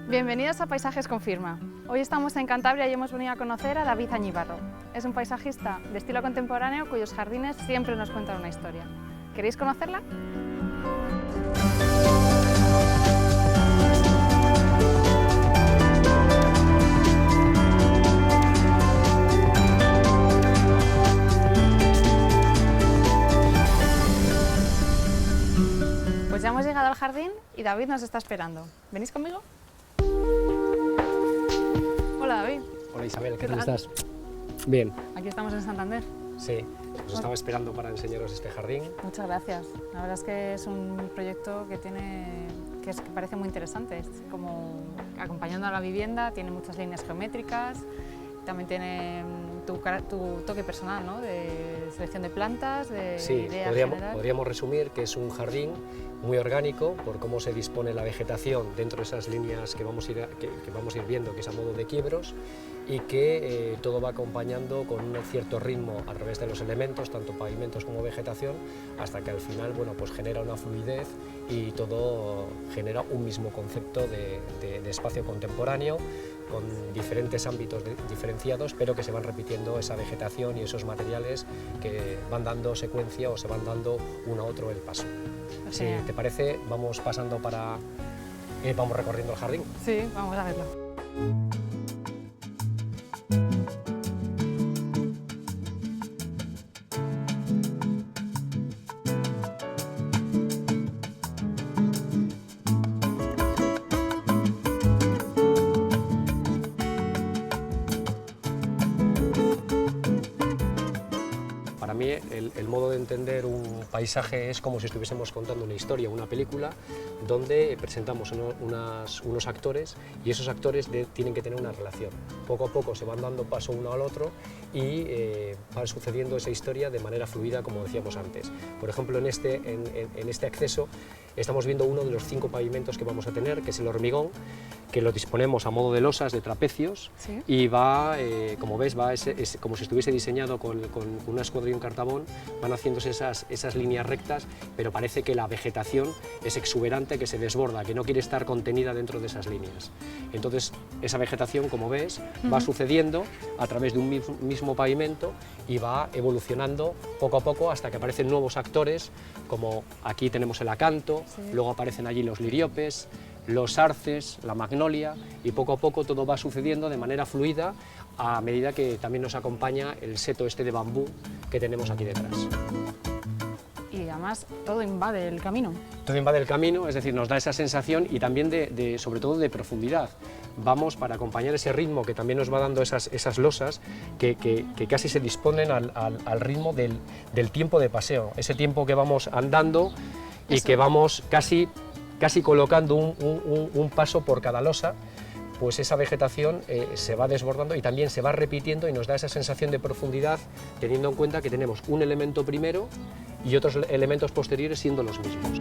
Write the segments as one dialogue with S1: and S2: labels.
S1: Bienvenidos a Paisajes con Firma. Hoy estamos en Cantabria y hemos venido a conocer a David Añibarro. Es un paisajista de estilo contemporáneo cuyos jardines siempre nos cuentan una historia. ¿Queréis conocerla? Pues ya hemos llegado al jardín y David nos está esperando. ¿Venís conmigo? Hola David.
S2: Hola Isabel, ¿qué tal estás? Bien.
S1: Aquí estamos en Santander.
S2: Sí, os estaba esperando para enseñaros este jardín.
S1: Muchas gracias. La verdad es que es un proyecto que parece muy interesante. Es como acompañando a la vivienda, tiene muchas líneas geométricas, también tiene tu toque personal, ¿no? De selección de plantas, de
S2: sí,
S1: idea
S2: podríamos resumir que es un jardín muy orgánico por cómo se dispone la vegetación dentro de esas líneas que vamos a ir viendo, que es a modo de quiebros, y que todo va acompañando con un cierto ritmo a través de los elementos, tanto pavimentos como vegetación, hasta que al final pues genera una fluidez y todo genera un mismo concepto de espacio contemporáneo, con diferentes ámbitos diferenciados, pero que se van repitiendo esa vegetación y esos materiales que van dando secuencia o se van dando uno a otro el paso. Si te parece, vamos pasando vamos recorriendo el jardín.
S1: Sí, vamos a verlo.
S2: Para mí el modo de entender un paisaje es como si estuviésemos contando una historia, una película, donde presentamos unos actores y esos actores tienen que tener una relación. Poco a poco se van dando paso uno al otro y va sucediendo esa historia de manera fluida, como decíamos antes. Por ejemplo, en este acceso estamos viendo uno de los 5 pavimentos que vamos a tener, que es el hormigón, que lo disponemos a modo de losas, de trapecios, ¿sí? Y va, como ves, es como si estuviese diseñado con una escuadrilla en cartabón, van haciéndose esas líneas rectas, pero parece que la vegetación es exuberante, que se desborda, que no quiere estar contenida dentro de esas líneas. Entonces, esa vegetación, como ves, va sucediendo a través de un mismo pavimento y va evolucionando poco a poco hasta que aparecen nuevos actores, como aquí tenemos el acanto, sí. Luego aparecen allí los liriopes, los arces, la magnolia, y poco a poco todo va sucediendo de manera fluida a medida que también nos acompaña el seto este de bambú que tenemos aquí detrás.
S1: Y además todo invade el camino.
S2: Todo invade el camino, es decir, nos da esa sensación y también sobre todo de profundidad. Vamos para acompañar ese ritmo que también nos va dando esas losas que casi se disponen al ritmo del tiempo de paseo, ese tiempo que vamos andando y eso, que vamos casi colocando un paso por cada losa, pues esa vegetación se va desbordando y también se va repitiendo y nos da esa sensación de profundidad, teniendo en cuenta que tenemos un elemento primero y otros elementos posteriores siendo los mismos.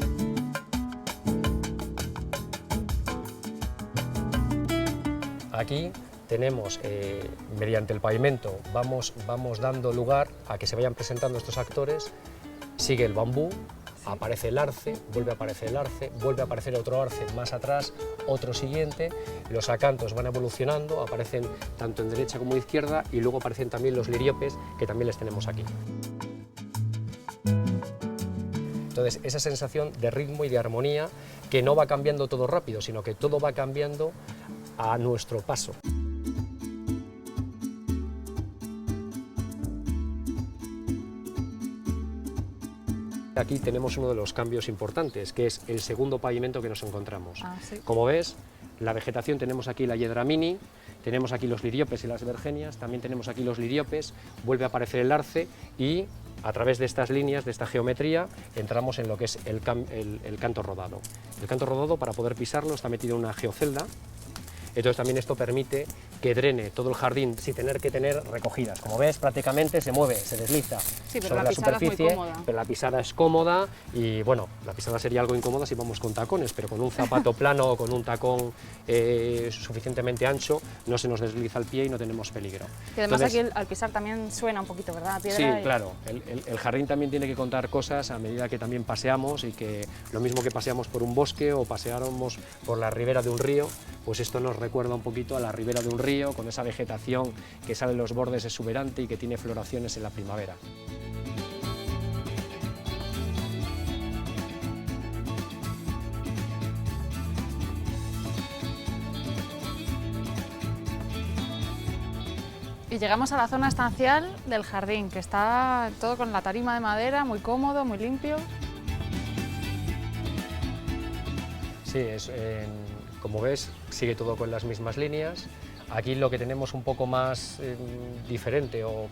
S2: Aquí tenemos, mediante el pavimento, vamos dando lugar a que se vayan presentando estos actores, sigue el bambú, aparece el arce, vuelve a aparecer el arce, vuelve a aparecer otro arce más atrás, otro siguiente, los acantos van evolucionando, aparecen tanto en derecha como en izquierda y luego aparecen también los liriopes que también les tenemos aquí. Entonces, esa sensación de ritmo y de armonía que no va cambiando todo rápido, sino que todo va cambiando a nuestro paso. Aquí tenemos uno de los cambios importantes, que es el segundo pavimento que nos encontramos. ¿Sí? Como ves, la vegetación, tenemos aquí la hiedra mini, tenemos aquí los liriopes y las vergenias, también tenemos aquí los liriopes, vuelve a aparecer el arce y a través de estas líneas, de esta geometría, entramos en lo que es el canto rodado. El canto rodado, para poder pisarlo, está metido en una geocelda. Entonces también esto permite que drene todo el jardín sin tener que tener recogidas. Como ves, prácticamente se mueve, se desliza sobre la superficie, pero la pisada es cómoda y bueno, la pisada sería algo incómoda si vamos con tacones, pero con un zapato plano o con un tacón suficientemente ancho no se nos desliza el pie y no tenemos peligro.
S1: Y además aquí al pisar también suena un poquito, ¿verdad?
S2: Sí, claro, el jardín también tiene que contar cosas a medida que también paseamos y que lo mismo que paseamos por un bosque o paseáramos por la ribera de un río, pues esto nos recuerda un poquito a la ribera de un río, con esa vegetación que sale en los bordes exuberante y que tiene floraciones en la primavera.
S1: Y llegamos a la zona estancial del jardín, que está todo con la tarima de madera, muy cómodo, muy limpio.
S2: Sí, como ves, sigue todo con las mismas líneas. Aquí lo que tenemos un poco más diferente, o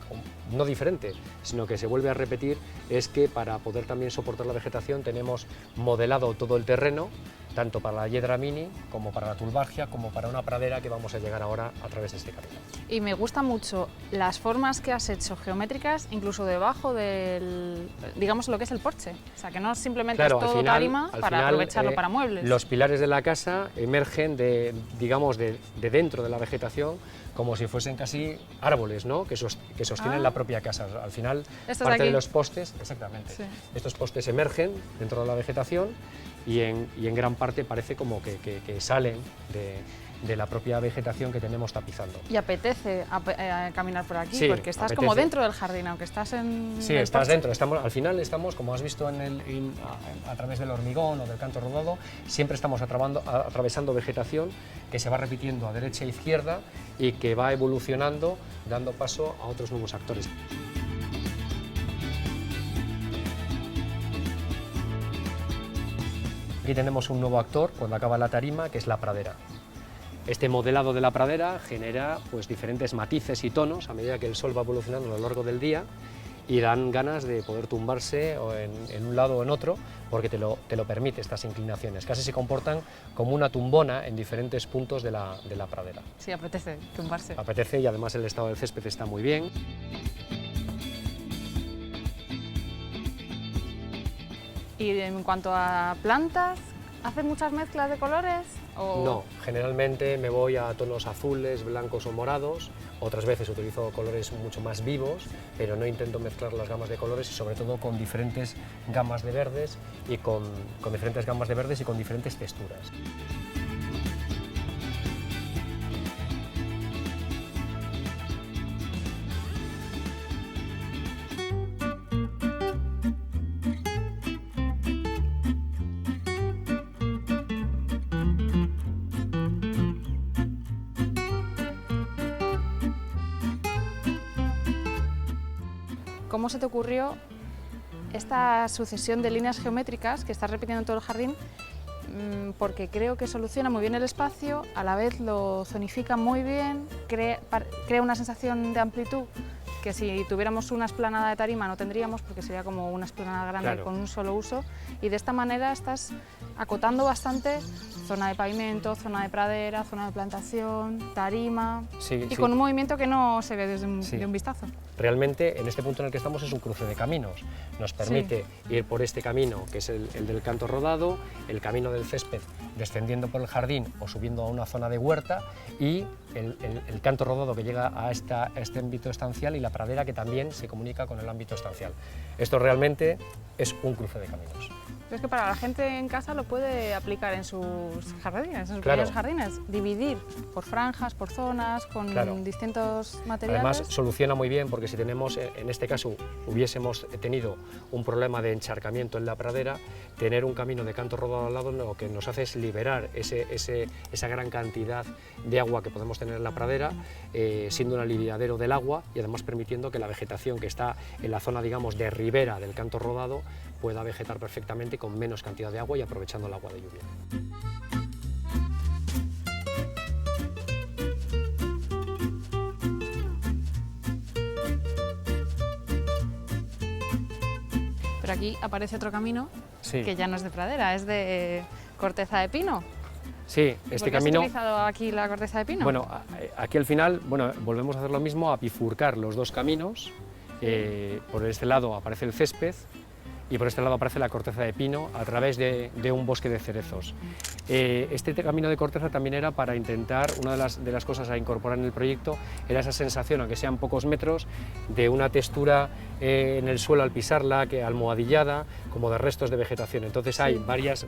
S2: no diferente, sino que se vuelve a repetir, es que para poder también soportar la vegetación tenemos modelado todo el terreno, tanto para la hiedra mini, como para la tulbargia, como para una pradera que vamos a llegar ahora a través de este camino.
S1: Y me gustan mucho las formas que has hecho geométricas, incluso debajo del, digamos, lo que es el porche. O sea, que no simplemente es todo tarima para aprovecharlo para muebles.
S2: Los pilares de la casa emergen digamos, de dentro de la vegetación, como si fuesen casi árboles, ¿no? que sostienen la propia casa. Al final, parte de los postes, exactamente, sí. Estos postes emergen dentro de la vegetación y en gran parte parece como que salen de la propia vegetación que tenemos tapizando.
S1: Y apetece caminar por aquí,
S2: sí,
S1: porque estás como dentro del jardín, aunque estás en...
S2: Sí, estás dentro. Al final estamos, como has visto a través del hormigón o del canto rodado, siempre estamos atravesando vegetación que se va repitiendo a derecha e izquierda y que va evolucionando, dando paso a otros nuevos actores. Aquí tenemos un nuevo actor cuando acaba la tarima, que es la pradera. Este modelado de la pradera genera pues, diferentes matices y tonos a medida que el sol va evolucionando a lo largo del día y dan ganas de poder tumbarse en un lado o en otro, porque te lo permite estas inclinaciones. Casi se comportan como una tumbona en diferentes puntos de la pradera.
S1: Sí, apetece tumbarse.
S2: Apetece, y además el estado del césped está muy bien.
S1: Y en cuanto a plantas, ¿haces muchas mezclas de colores? ¿O?
S2: No, generalmente me voy a tonos azules, blancos o morados. Otras veces utilizo colores mucho más vivos, pero no intento mezclar las gamas de colores, y sobre todo con diferentes gamas de verdes y con diferentes texturas.
S1: ¿Cómo se te ocurrió esta sucesión de líneas geométricas que estás repitiendo en todo el jardín? Porque creo que soluciona muy bien el espacio, a la vez lo zonifica muy bien, crea una sensación de amplitud que si tuviéramos una explanada de tarima no tendríamos, porque sería como una explanada grande, claro, con un solo uso, y de esta manera estás acotando bastante zona de pavimento, zona de pradera, zona de plantación, tarima, con un movimiento que no se ve desde de un vistazo.
S2: Realmente, en este punto en el que estamos, es un cruce de caminos. Nos permite ir por este camino, que es el del canto rodado, el camino del césped descendiendo por el jardín o subiendo a una zona de huerta, y el canto rodado que llega a este ámbito estancial, y la pradera que también se comunica con el ámbito estancial. Esto realmente es un cruce de caminos.
S1: Es que para la gente en casa lo puede aplicar en sus jardines, en sus pequeños jardines, dividir por franjas, por zonas, con distintos materiales.
S2: Además, soluciona muy bien, porque si tenemos, en este caso, hubiésemos tenido un problema de encharcamiento en la pradera, tener un camino de canto rodado al lado lo que nos hace es liberar esa gran cantidad de agua que podemos tener en la pradera, siendo un aliviadero del agua, y además permitiendo que la vegetación que está en la zona, digamos, de ribera del canto rodado pueda vegetar perfectamente con menos cantidad de agua y aprovechando el agua de lluvia.
S1: Pero aquí aparece otro camino que ya no es de pradera, es de corteza de pino.
S2: Sí, este camino...
S1: ¿Has utilizado aquí la corteza de pino?
S2: Bueno, aquí al final, volvemos a hacer lo mismo, a bifurcar los dos caminos. Por este lado aparece el césped, y por este lado aparece la corteza de pino a través de un bosque de cerezos. Este camino de corteza también era para intentar, una de las cosas a incorporar en el proyecto era esa sensación, aunque sean pocos metros, de una textura en el suelo al pisarla, que almohadillada, como de restos de vegetación. Entonces hay varias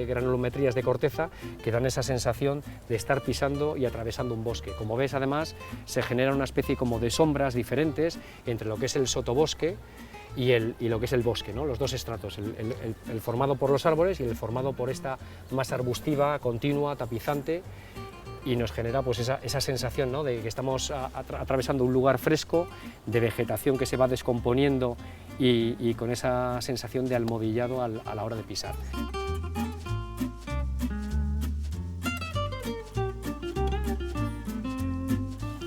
S2: granulometrías de corteza que dan esa sensación de estar pisando y atravesando un bosque. Como ves, además, se genera una especie como de sombras diferentes entre lo que es el sotobosque y lo que es el bosque, ¿no? Los dos estratos, el formado por los árboles y el formado por esta masa arbustiva, continua, tapizante, y nos genera pues esa sensación, ¿no?, de que estamos atravesando un lugar fresco, de vegetación que se va descomponiendo y con esa sensación de almohadillado a la hora de pisar.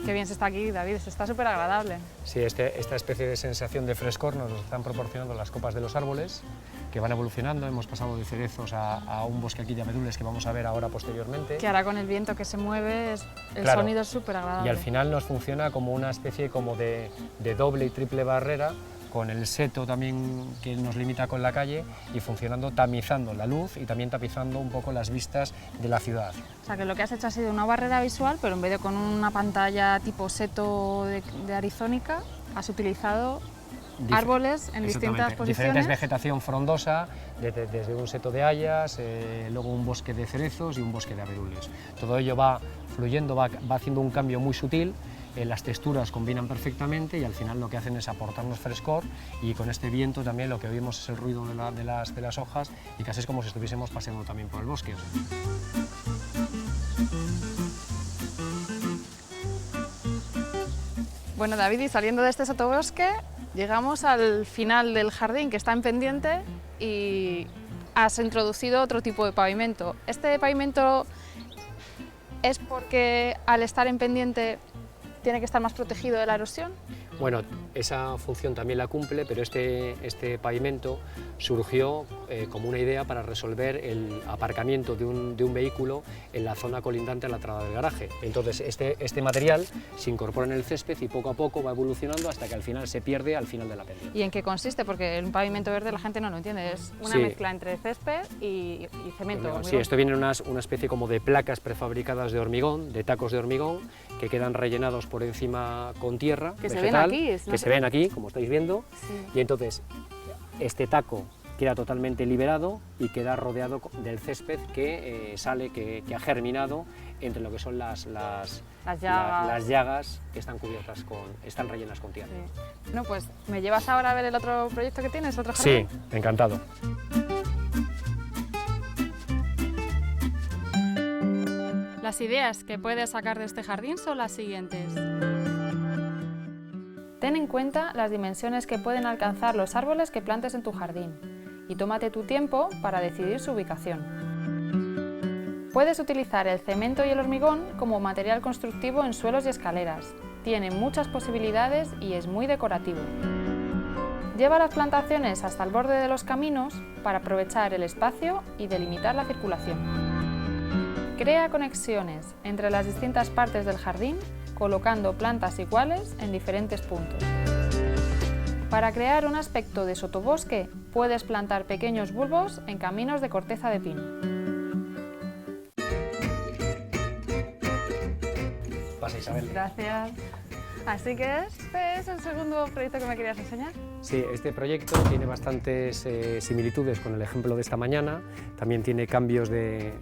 S1: Qué bien se está aquí, David, se está súper agradable.
S2: Sí, esta especie de sensación de frescor nos están proporcionando las copas de los árboles, que van evolucionando. Hemos pasado de cerezos a un bosque aquí de abedules que vamos a ver ahora posteriormente.
S1: Que ahora con el viento que se mueve, el
S2: Claro,
S1: sonido es súper agradable.
S2: y al final nos funciona como una especie como de doble y triple barrera, con el seto también que nos limita con la calle y funcionando, tamizando la luz y también tapizando un poco las vistas de la ciudad.
S1: O sea, que lo que has hecho ha sido una barrera visual, pero en vez de con una pantalla tipo seto de arizónica, has utilizado árboles en distintas posiciones.
S2: Diferentes vegetación frondosa, desde un seto de hayas, luego un bosque de cerezos y un bosque de abedules. Todo ello va fluyendo, va haciendo un cambio muy sutil. Las texturas combinan perfectamente y al final lo que hacen es aportarnos frescor, y con este viento también lo que oímos es el ruido de las hojas, y casi es como si estuviésemos paseando también por el bosque.
S1: Bueno, David, y saliendo de este sotobosque, llegamos al final del jardín, que está en pendiente, y has introducido otro tipo de pavimento. ¿Este pavimento es porque al estar en pendiente tiene que estar más protegido de la erosión?
S2: Bueno, esa función también la cumple, pero este pavimento surgió como una idea para resolver el aparcamiento de un vehículo en la zona colindante a la entrada del garaje. Entonces este material se incorpora en el césped y poco a poco va evolucionando hasta que al final se pierde al final de la pendiente.
S1: ¿Y en qué consiste? Porque un pavimento verde la gente no lo entiende, es una mezcla entre césped y cemento.
S2: Hormigón. Sí, esto viene en una especie como de placas prefabricadas de hormigón, de tacos de hormigón, que quedan rellenados por encima con tierra
S1: que
S2: vegetal,
S1: se ven aquí,
S2: que se ven aquí, como estáis viendo,
S1: sí.
S2: Y entonces este taco queda totalmente liberado y queda rodeado del césped que sale, que ha germinado entre lo que son las llagas que están cubiertas están rellenas con tierra.
S1: Sí. No, pues ¿me llevas ahora a ver el otro proyecto que tienes, otro jardín?
S2: Sí, encantado.
S1: Las ideas que puedes sacar de este jardín son las siguientes. Ten en cuenta las dimensiones que pueden alcanzar los árboles que plantes en tu jardín y tómate tu tiempo para decidir su ubicación. Puedes utilizar el cemento y el hormigón como material constructivo en suelos y escaleras. Tiene muchas posibilidades y es muy decorativo. Lleva las plantaciones hasta el borde de los caminos para aprovechar el espacio y delimitar la circulación. Crea conexiones entre las distintas partes del jardín colocando plantas iguales en diferentes puntos. Para crear un aspecto de sotobosque, puedes plantar pequeños bulbos en caminos de corteza de pino.
S2: Pasa, Isabel.
S1: Gracias. Así que este es el segundo proyecto que me querías enseñar.
S2: Sí, este proyecto tiene bastantes similitudes con el ejemplo de esta mañana. También tiene cambios de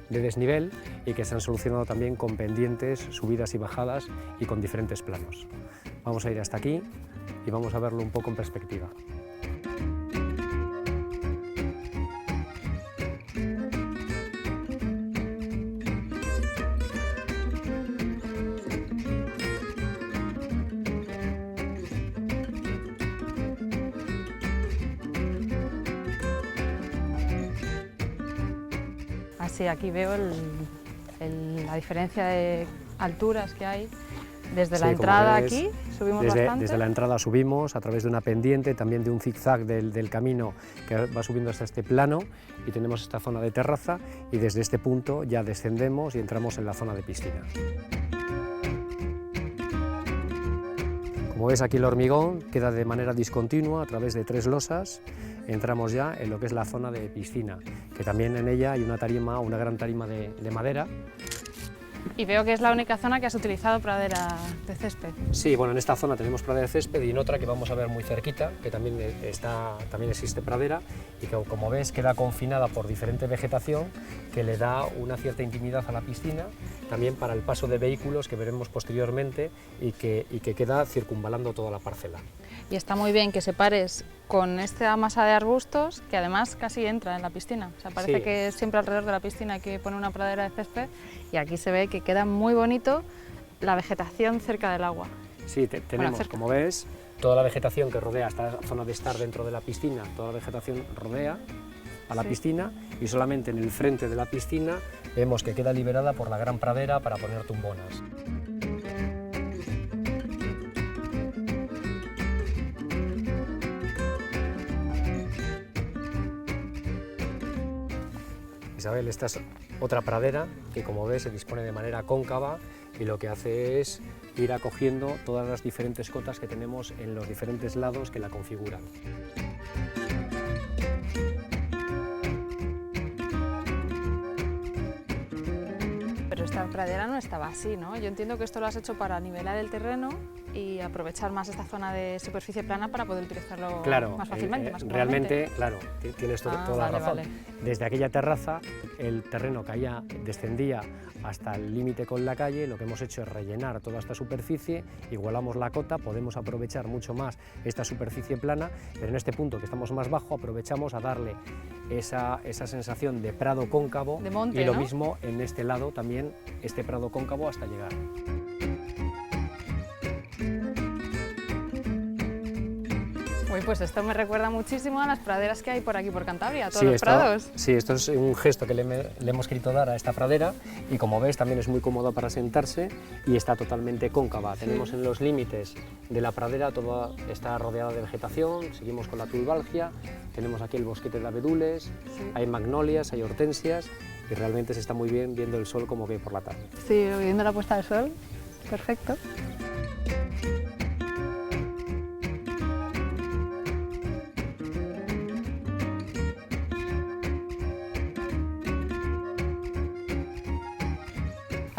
S2: desnivel y que se han solucionado también con pendientes, subidas y bajadas y con diferentes planos. Vamos a ir hasta aquí y vamos a verlo un poco en perspectiva.
S1: Sí, aquí veo la diferencia de alturas que hay. Desde la entrada aquí subimos bastante.
S2: Desde la entrada subimos a través de una pendiente, también de un zigzag del camino que va subiendo hasta este plano, y tenemos esta zona de terraza, y desde este punto ya descendemos y entramos en la zona de piscina. Como ves aquí el hormigón queda de manera discontinua a través de 3 losas. Entramos ya en lo que es la zona de piscina, que también en ella hay una tarima, una gran tarima de madera.
S1: Y veo que es la única zona que has utilizado pradera de césped.
S2: Sí, bueno, en esta zona tenemos pradera de césped y en otra que vamos a ver muy cerquita, que también existe pradera y que, como ves, queda confinada por diferente vegetación que le da una cierta intimidad a la piscina, también para el paso de vehículos que veremos posteriormente y que queda circunvalando toda la parcela.
S1: Y está muy bien que separes con esta masa de arbustos, que además casi entra en la piscina. O sea, parece
S2: Sí.
S1: que siempre alrededor de la piscina hay que poner una pradera de césped y aquí se ve que queda muy bonito la vegetación cerca del agua.
S2: Sí, tenemos,
S1: cerca.
S2: como ves, toda la vegetación que rodea esta zona de estar dentro de la piscina, toda la vegetación rodea a la
S1: Sí.
S2: piscina y solamente en el frente de la piscina vemos que queda liberada por la gran pradera para poner tumbonas. Isabel, esta es otra pradera que, como ves, se dispone de manera cóncava y lo que hace es ir acogiendo todas las diferentes cotas que tenemos en los diferentes lados que la configuran.
S1: Pero esta pradera no estaba así, ¿no? Yo entiendo que esto lo has hecho para nivelar el terreno y aprovechar más esta zona de superficie plana para poder utilizarlo más fácilmente, más cómodamente.
S2: Realmente, claro, tienes toda la razón.
S1: Vale.
S2: Desde aquella terraza el terreno descendía hasta el límite con la calle. Lo que hemos hecho es rellenar toda esta superficie, igualamos la cota, podemos aprovechar mucho más esta superficie plana, pero en este punto que estamos más bajo aprovechamos a darle esa sensación de prado cóncavo,
S1: de monte,
S2: y lo
S1: ¿no?
S2: mismo en este lado también, este prado cóncavo hasta llegar.
S1: Uy, pues esto me recuerda muchísimo a las praderas que hay por aquí, por Cantabria, todos
S2: Sí,
S1: los prados.
S2: Sí, esto es un gesto que le hemos querido dar a esta pradera y, como ves, también es muy cómoda para sentarse y está totalmente cóncava.
S1: Sí.
S2: Tenemos en los límites de la pradera, toda está rodeada de vegetación, seguimos con la tulbalgia, tenemos aquí el bosquete de abedules,
S1: Sí.
S2: hay magnolias, hay hortensias y realmente se está muy bien viendo el sol como que por la tarde.
S1: Sí, viendo la puesta de sol, perfecto.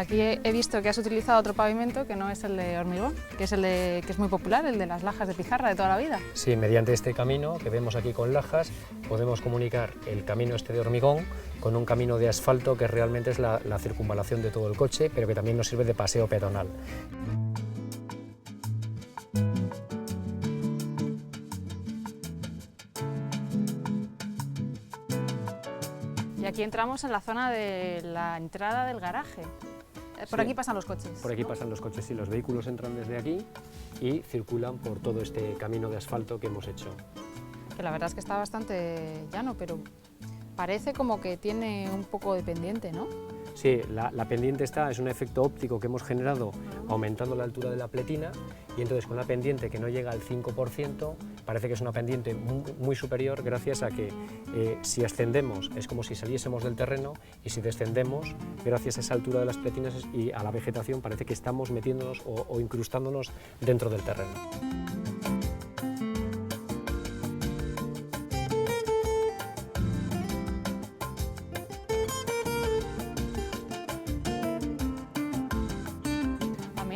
S1: Aquí he visto que has utilizado otro pavimento que no es el de hormigón, que es muy popular, el de las lajas de pizarra de toda la vida.
S2: Sí, mediante este camino que vemos aquí con lajas podemos comunicar el camino este de hormigón con un camino de asfalto que realmente es la circunvalación de todo el coche, pero que también nos sirve de paseo peatonal.
S1: Y aquí entramos en la zona de la entrada del garaje. Por
S2: Sí.
S1: aquí pasan los coches.
S2: Por aquí
S1: ¿no?
S2: pasan los coches y los vehículos entran desde aquí y circulan por todo este camino de asfalto que hemos hecho.
S1: Que la verdad es que está bastante llano, pero parece como que tiene un poco de pendiente, ¿no?
S2: Sí, la pendiente es un efecto óptico que hemos generado aumentando la altura de la pletina y entonces con una pendiente que no llega al 5%, parece que es una pendiente muy superior gracias a que si ascendemos es como si saliésemos del terreno y si descendemos, gracias a esa altura de las pletinas y a la vegetación, parece que estamos metiéndonos o incrustándonos dentro del terreno.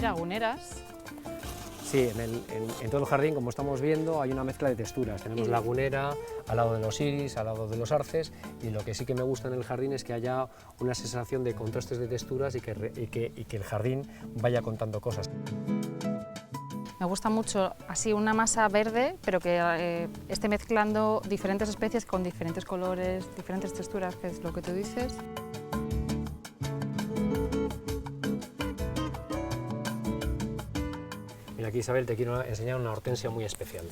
S1: Laguneras.
S2: Sí, en todo el jardín, como estamos viendo, hay una mezcla de texturas. Tenemos lagunera, al lado de los iris, al lado de los arces, y lo que sí que me gusta en el jardín es que haya una sensación de contrastes de texturas y que el jardín vaya contando cosas.
S1: Me gusta mucho así una masa verde, pero que esté mezclando diferentes especies con diferentes colores, diferentes texturas, que es lo que tú dices.
S2: Mira, aquí, Isabel, te quiero enseñar una hortensia muy especial.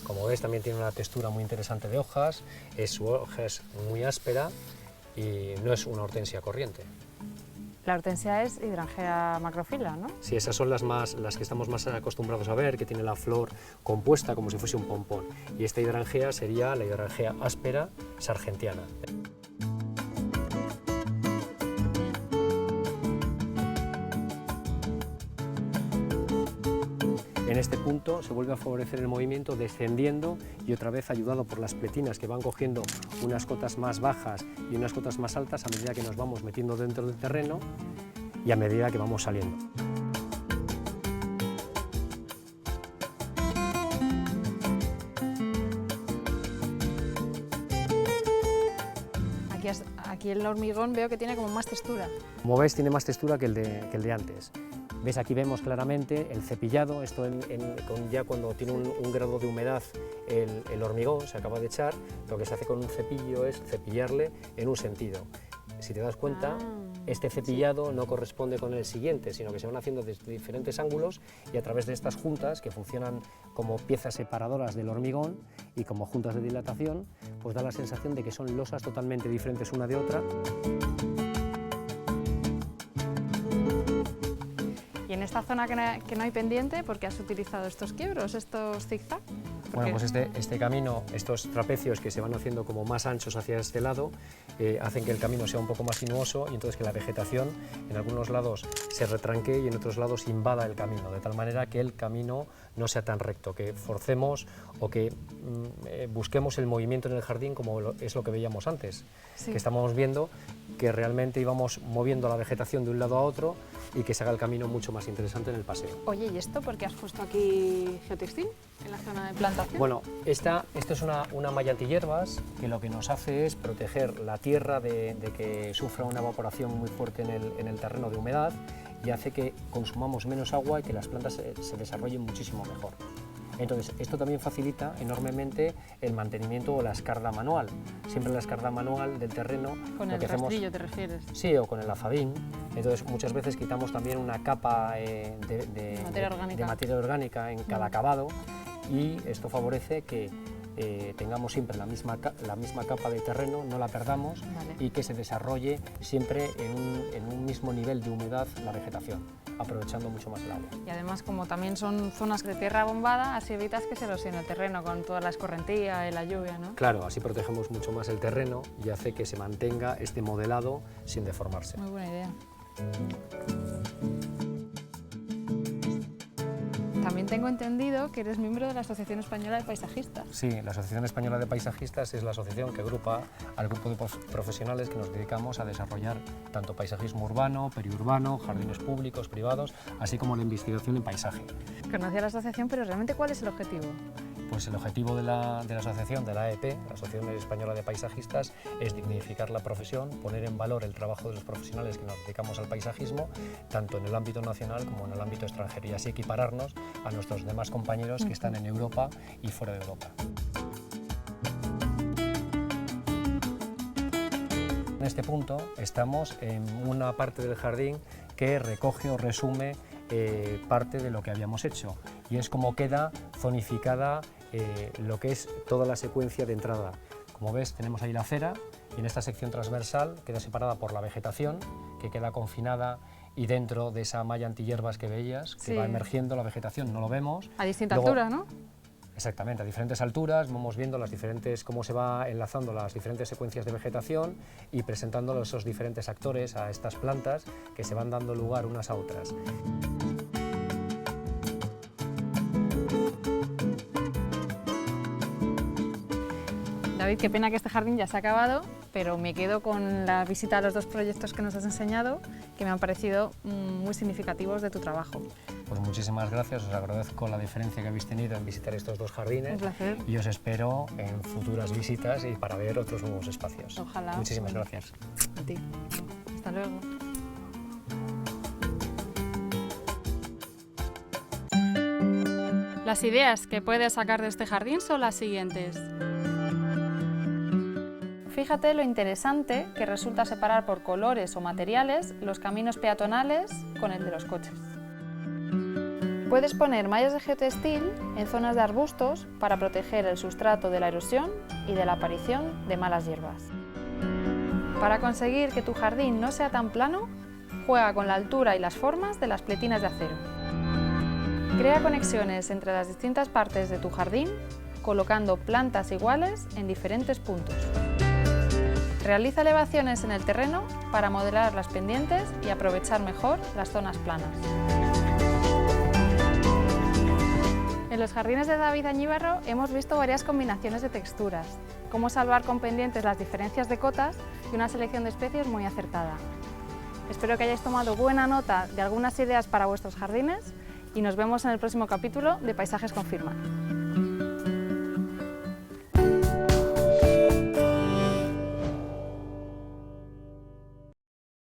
S2: Como ves, también tiene una textura muy interesante de hojas, su hoja es muy áspera y no es una hortensia corriente.
S1: La hortensia es Hydrangea macrophylla, ¿no?
S2: Sí, esas son las que estamos más acostumbrados a ver, que tiene la flor compuesta como si fuese un pompón. Y esta hidrangea sería la hidrangea áspera sargentiana. en este punto se vuelve a favorecer el movimiento descendiendo y otra vez ayudado por las pletinas que van cogiendo unas cotas más bajas y unas cotas más altas a medida que nos vamos metiendo dentro del terreno y a medida que vamos saliendo.
S1: Aquí el hormigón veo que tiene como más textura.
S2: Como ves, tiene más textura que el de antes. ¿Ves? Aquí vemos claramente el cepillado, esto ya cuando tiene un grado de humedad el hormigón se acaba de echar, lo que se hace con un cepillo es cepillarle en un sentido. Si te das cuenta, este cepillado no corresponde con el siguiente, sino que se van haciendo desde diferentes ángulos y a través de estas juntas, que funcionan como piezas separadoras del hormigón y como juntas de dilatación, pues da la sensación de que son losas totalmente diferentes una de otra.
S1: Y en esta zona que no hay pendiente, ¿por qué has utilizado estos quiebros, estos zigzag?
S2: Bueno, pues este camino, estos trapecios que se van haciendo como más anchos hacia este lado, hacen que el camino sea un poco más sinuoso y entonces que la vegetación en algunos lados se retranque y en otros lados invada el camino, de tal manera que el camino no sea tan recto, que forcemos o que busquemos el movimiento en el jardín como es lo que veíamos antes, que estamos viendo que realmente íbamos moviendo la vegetación de un lado a otro y que se haga el camino mucho más interesante en el paseo.
S1: Oye, ¿y esto por qué has puesto aquí geotextil en la zona de plantación?
S2: Bueno, esto es una malla antihierbas que lo que nos hace es proteger la tierra de que sufra una evaporación muy fuerte en el terreno de humedad y hace que consumamos menos agua y que las plantas se desarrollen muchísimo mejor. Entonces, esto también facilita enormemente el mantenimiento o la escarda manual. Siempre la escarda manual del terreno...
S1: ¿Con el rastrillo te refieres?
S2: Sí, o con el azadín. Entonces, muchas veces quitamos también una capa de materia orgánica en cada acabado y esto favorece que tengamos siempre la misma capa de terreno, no la perdamos y que se desarrolle siempre en un mismo nivel de humedad la vegetación, aprovechando mucho más el agua.
S1: Y además, como también son zonas de tierra bombada, así evitas que se erosione el terreno con toda la escorrentía y la lluvia, ¿no?
S2: Claro, así protegemos mucho más el terreno y hace que se mantenga este modelado sin deformarse.
S1: Muy buena idea. También tengo entendido que eres miembro de la Asociación Española de Paisajistas.
S2: Sí, la Asociación Española de Paisajistas es la asociación que agrupa al grupo de profesionales que nos dedicamos a desarrollar tanto paisajismo urbano, periurbano, jardines públicos, privados, así como la investigación en paisaje.
S1: Conocía la asociación, pero realmente ¿cuál es el objetivo?
S2: Pues el objetivo de la asociación, de la AEP, la Asociación Española de Paisajistas, es dignificar la profesión, poner en valor el trabajo de los profesionales que nos dedicamos al paisajismo, tanto en el ámbito nacional como en el ámbito extranjero, y así equipararnos a nuestros demás compañeros que están en Europa y fuera de Europa. En este punto estamos en una parte del jardín que recoge o resume parte de lo que habíamos hecho, y es como queda zonificada lo que es toda la secuencia de entrada. Como ves, tenemos ahí la acera y en esta sección transversal queda separada por la vegetación, que queda confinada y dentro de esa malla antihierbas que veías, que va emergiendo la vegetación, no lo vemos.
S1: A distinta altura, ¿no?
S2: Exactamente, a diferentes alturas vamos viendo cómo se va enlazando las diferentes secuencias de vegetación y presentando esos diferentes actores a estas plantas que se van dando lugar unas a otras.
S1: David, qué pena que este jardín ya se ha acabado, pero me quedo con la visita a los dos proyectos que nos has enseñado, que me han parecido muy significativos de tu trabajo.
S2: Pues muchísimas gracias, os agradezco la diferencia que habéis tenido en visitar estos dos jardines.
S1: Un placer.
S2: Y os espero en futuras visitas y para ver otros nuevos espacios.
S1: Ojalá.
S2: Muchísimas gracias.
S1: A ti. Hasta luego. Las ideas que puedes sacar de este jardín son las siguientes. Fíjate lo interesante que resulta separar por colores o materiales los caminos peatonales con el de los coches. Puedes poner mallas de geotextil en zonas de arbustos para proteger el sustrato de la erosión y de la aparición de malas hierbas. Para conseguir que tu jardín no sea tan plano, juega con la altura y las formas de las pletinas de acero. Crea conexiones entre las distintas partes de tu jardín, colocando plantas iguales en diferentes puntos. Realiza elevaciones en el terreno para modelar las pendientes y aprovechar mejor las zonas planas. En los jardines de David Añíbarro hemos visto varias combinaciones de texturas, cómo salvar con pendientes las diferencias de cotas y una selección de especies muy acertada. Espero que hayáis tomado buena nota de algunas ideas para vuestros jardines y nos vemos en el próximo capítulo de Paisajes con Firma.